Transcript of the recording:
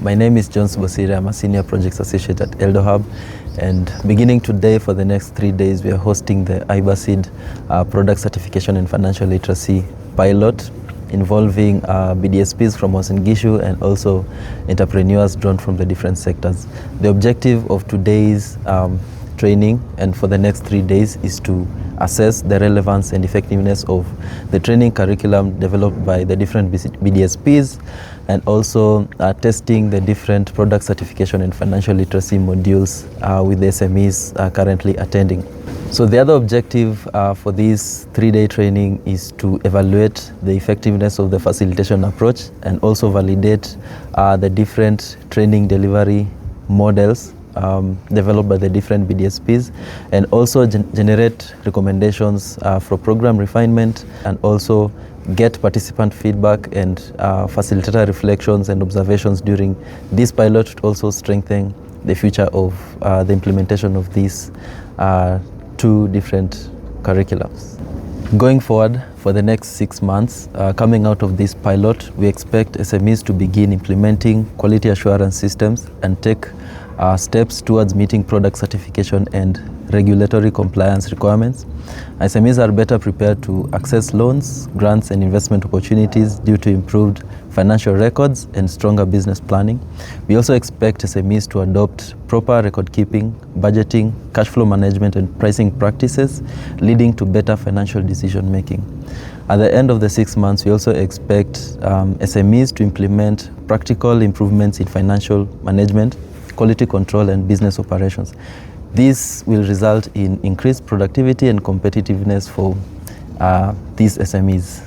My name is John Bosiri. I'm a Senior Projects Associate at EldoHub, and beginning today for the next 3 days we are hosting the IYBA Product Certification and Financial Literacy pilot involving BDSPs from Gishu and also entrepreneurs drawn from the different sectors. The objective of today's training and for the next 3 days is to assess the relevance and effectiveness of the training curriculum developed by the different BDSPs and also testing the different product certification and financial literacy modules with the SMEs currently attending. So the other objective for this 3-day training is to evaluate the effectiveness of the facilitation approach and also validate the different training delivery models developed by the different BDSPs and also generate recommendations for program refinement and also get participant feedback and facilitator reflections and observations during this pilot to also strengthen the future of the implementation of these 2 different curriculums. Going forward for the next 6 months, coming out of this pilot, we expect SMEs to begin implementing quality assurance systems and take steps towards meeting product certification and regulatory compliance requirements. SMEs are better prepared to access loans, grants and investment opportunities due to improved financial records and stronger business planning. We also expect SMEs to adopt proper record keeping, budgeting, cash flow management and pricing practices, leading to better financial decision making. At the end of the 6 months, we also expect SMEs to implement practical improvements in financial management, quality control and business operations. This will result in increased productivity and competitiveness for these SMEs.